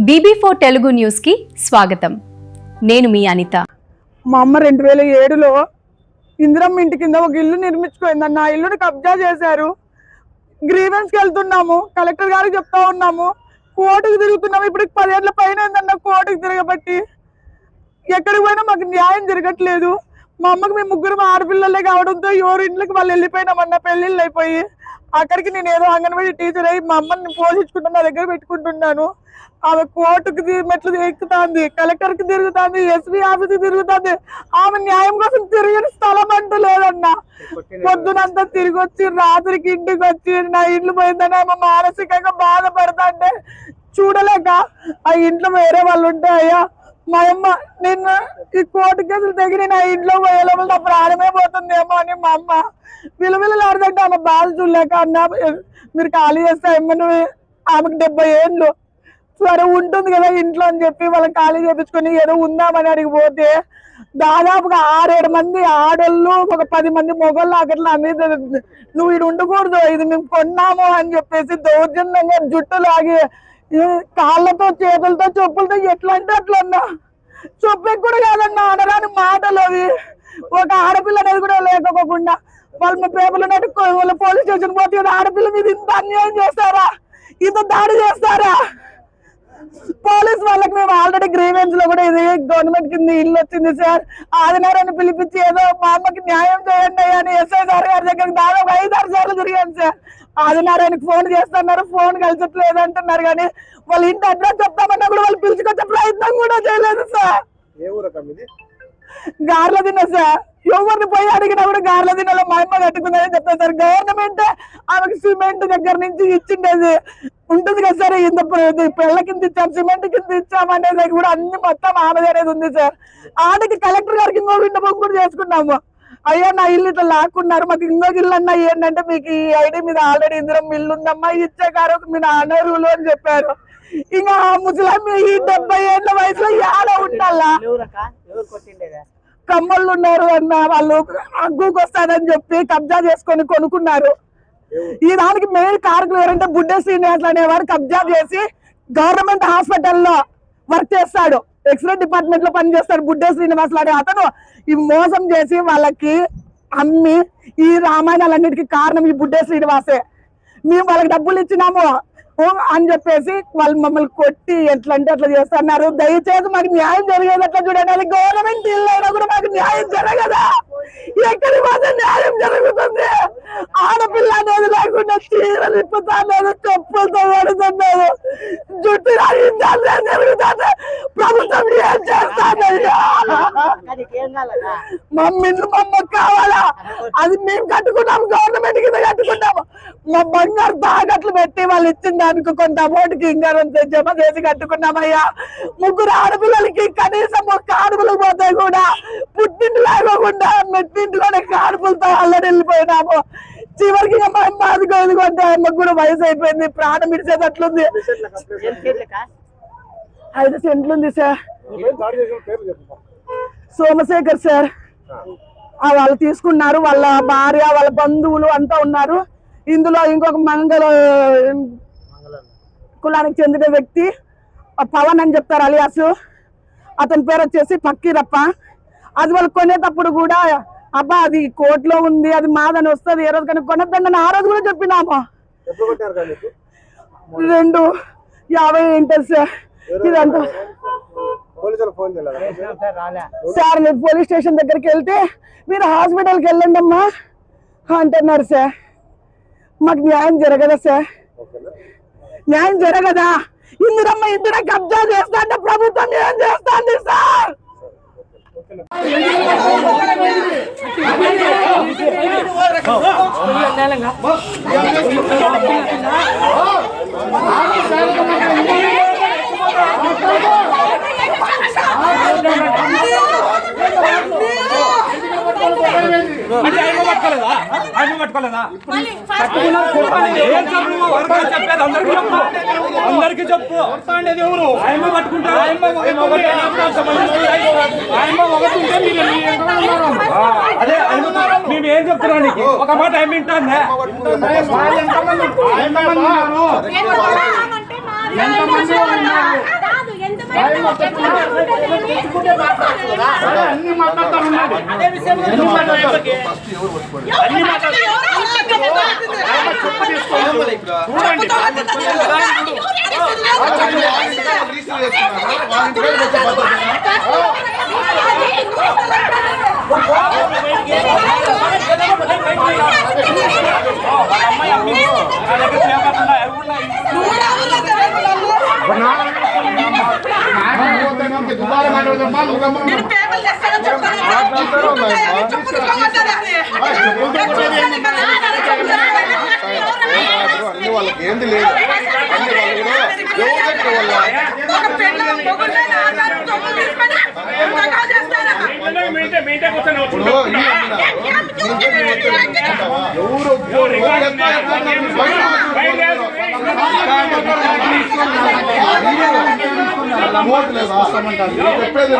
BB4 Telugu news కి స్వాగతం. నేను మీ అనిత. మా అమ్మ 2007లో ఇందిరమ్మ ఇంటి కింద ఒక ఇల్లు నిర్మించుకుందన్న. ఆ ఇల్లుని కబ్జా చేశారు. గ్రీవెన్స్కి వెళ్తున్నాము, కలెక్టర్ గారికి చెప్తా ఉన్నాము, కోర్టుకు తిరుగుతున్నాము. ఇప్పుడు 10 ఏళ్ల పైన ఏందన్న కోర్టుకు తిరగబట్టి. ఎక్కడికి పోయినా మాకు న్యాయం జరగట్లేదు. మా అమ్మకి మేము ముగ్గురు ఆడపిల్లలే కావడంతో ఎవరి ఇంట్లోకి వాళ్ళు వెళ్ళిపోయినామన్న, పెళ్ళిళ్ళు అయిపోయి. అక్కడికి నేను ఏదో అంగన్వాడీ టీచర్ అయ్యి మా అమ్మని పోషించుకుంటూ నా దగ్గర పెట్టుకుంటున్నాను. ఆమె కోర్టుకు మెట్లు ఎక్కుతుంది, కలెక్టర్కి తిరుగుతుంది, ఎస్పీ ఆఫీస్కి తిరుగుతుంది. ఆమె న్యాయం కోసం తిరిగిన స్థలం అంటూ లేదన్నా. పొద్దునంతా తిరిగి వచ్చి రాత్రికి ఇంటికి వచ్చి నా ఇంట్లో పోయిందని ఆమె మానసికంగా బాధపడతా అంటే చూడలేక ఆ ఇంట్లో వేరే వాళ్ళు ఉంటే అయ్యా మా అమ్మ నిన్న ఈ కోర్టు కేసులు దగ్గర నా ఇంట్లో పోయేలోపల నా ప్రాణమే పోతుందేమో అని మా అమ్మ విలువలాడుతుంటే ఆమె బాధ చూడలేక అన్న మీరు ఖాళీ చేస్తే అమ్మను ఆమెకు 70 ఏళ్ళు సరే ఉంటుంది కదా ఇంట్లో అని చెప్పి వాళ్ళని ఖాళీ చేపించుకొని ఏదో ఉందామని అడిగిపోతే దాదాపుగా 6-7 మంది ఆడళ్ళు, ఒక 10 మంది మొగళ్ళు అక్కట్లా అన్ని నువ్వు ఇది ఉండకూడదు, ఇది మేము కొన్నాము అని చెప్పేసి దౌర్జన్యంగా జుట్టు లాగి కాళ్ళతో చేతులతో చెప్పులతో ఎట్లా అంటే అట్లా అన్నా. చెప్పేకి కూడా కాదన్నా, అనరాని మాటలు అవి. ఒక ఆడపిల్ల అనేది కూడా లేకపోకుండా వాళ్ళు మా పేపర్లు నట్టు వాళ్ళ పోలీస్ స్టేషన్ పోతే ఆడపిల్ల మీద ఇంత అన్యాయం చేస్తారా, ఇంత దాడి చేస్తారా? పోలీస్ వాళ్ళకి మేము ఆల్రెడీ గ్రీవెన్స్ లో కూడా ఇది గవర్నమెంట్ కింద ఇల్లు వచ్చింది సార్, ఆదినారాన్ని పిలిపించి ఏదో మా అమ్మకి న్యాయం చేయండి అని ఎస్ఐ సార్ గారి దగ్గర దాదాపు 5-6 సార్లు తిరిగాను సార్. ఆదినారాయణకి ఫోన్ చేస్తున్నారు, ఫోన్ కలిసట్లేదు అంటున్నారు, కానీ వాళ్ళ ఇంటి అడ్రస్ చెప్తామన్నా కూడా వాళ్ళు పిలుచుకొచ్చే ప్రయత్నం కూడా చేయలేదు సార్. గార్ల తిన్న సార్, ఎవరిని పోయి అడిగినా కూడా గార్ల తిన్నలో మా అమ్మ కట్టుకుందని చెప్తారు సార్. గవర్నమెంట్ ఆమెకి సిమెంట్ దగ్గర నుంచి ఇచ్చిండేది ఉంటుంది కదా సార్, ఇంత పెళ్ళ కింద ఇచ్చాం, సిమెంట్ కింద ఇచ్చాం అనేది కూడా అన్ని మొత్తం ఆమెది అనేది ఉంది సార్. ఆమెకి కలెక్టర్ గారికి ఇంకో విన్నపం కూడా చేసుకున్నాము. అయ్యా నా ఇల్లు ఇట్లా లాక్కున్నారు, మాకు ఇంకొక ఇల్లు అన్నా ఏంటంటే మీకు ఈ ఐడి మీద ఆల్రెడీ ఇందిరమ్మ ఇల్లు ఉందమ్మా, ఇచ్చే కారు మీరు అనరులు అని చెప్పారు. ఇంకా ముసలమ్మ ఈ 70 ఏళ్ల వయసులో యాడ ఉండాలా? కమ్మళ్ళు ఉన్నారు అన్న, వాళ్ళు అగ్గుకు వస్తారని చెప్పి కబ్జా చేసుకొని కొనుక్కున్నారు. ఈ దానికి మెయిన్ కారకులు ఎవరంటే బుడ్డే శ్రీనివాస్ అనేవాడు కబ్జా చేసి గవర్నమెంట్ హాస్పిటల్లో వర్క్ చేస్తాడు, ఎక్స్రే డిపార్ట్మెంట్ లో పనిచేస్తాడు. బుడ్డే శ్రీనివాస్ అనే అతను ఈ మోసం చేసి వాళ్ళకి అమ్మి ఈ రామాయణాలన్నిటికీ కారణం ఈ బుడ్డే శ్రీనివాసే. మేము వాళ్ళకి డబ్బులు ఇచ్చినాము అని చెప్పేసి వాళ్ళు మమ్మల్ని కొట్టి ఎట్లా అంటే అట్లా చేస్తున్నారు. దయచేసి మాకు న్యాయం జరిగేది అట్లా చూడండి. అది గవర్నమెంట్ ఇల్లు అయినా కూడా మాకు న్యాయం జరగదా? ఎక్కడి మాత్రం న్యాయం జరుగుతుంది? ఆడపిల్ల అనేది లేకుండా చీరలు ఇప్పుతాలేదు, చెప్పులతో పడుతున్నారు, జుట్టు జరుగుతుంది. ప్రభుత్వం ఏం చేస్తానయ్యా? మమ్మకు కావాలా? అది మేము కట్టుకున్నాము, గవర్నమెంట్ కింద కట్టుకున్నాము. మా బంగారు తాకట్లు పెట్టి వాళ్ళు ఇచ్చిన దానికి కొంత అమౌంట్కి ఇంకా జమ చేసి కట్టుకున్నామయ్యా. 3 ఆడపిల్లలకి కనీసం ఒక ఆడపిల్లకి పోతే కూడా పుట్టింటి లేకోకుండా మెట్టింటిలోనే కాడుపులతో అల్లడి వెళ్ళిపోయినాము. చివరికి మా అమ్మ అదిగోదుకుంటే అమ్మకు కూడా వయసు అయిపోయింది, ప్రాణం ఇడిసేటట్లుంది. 5 సెంట్లు ఉంది సార్. సోమశేఖర్ సార్ వాళ్ళు తీసుకున్నారు, వాళ్ళ భార్య వాళ్ళ బంధువులు అంతా ఉన్నారు. ఇందులో ఇంకొక మంగళ కులానికి చెందిన వ్యక్తి పవన్ అని చెప్తారు అలియాసు, అతని పేరు వచ్చేసి పక్కీరప్ప. అది వాళ్ళు కొనేటప్పుడు కూడా అబ్బా అది కోర్టులో ఉంది, అది మాదని వస్తుంది, ఏ రోజు కానీ కొనద్దని ఆ రోజు కూడా చెప్పినాము. 2:50 ఏంటారు సార్ ఇదంతా. సార్ మీరు పోలీస్ స్టేషన్ దగ్గరికి వెళ్తే మీరు హాస్పిటల్కి వెళ్ళండి అమ్మా అంటున్నారు సార్. మాకు న్యాయం జరగదా సార్? న్యాయం జరగదా? ఇందిరమ్మ ఇంటిని కబ్జా చేస్తా అంటే ప్రభుత్వం ఏం చేస్తాంది సార్? అందరికి చెప్పు. అదే మేమేం చెప్తున్నాం నీకు ఒక మాట ఏమి వింటానే అన్ని మాట్లాడతాను ఫస్ట్ ఎవరు పట్టుకోండి అన్ని అన్ని వాళ్ళకి ఏంది లేదు అన్ని వాళ్ళు కూడా ఎవరు చెప్పేది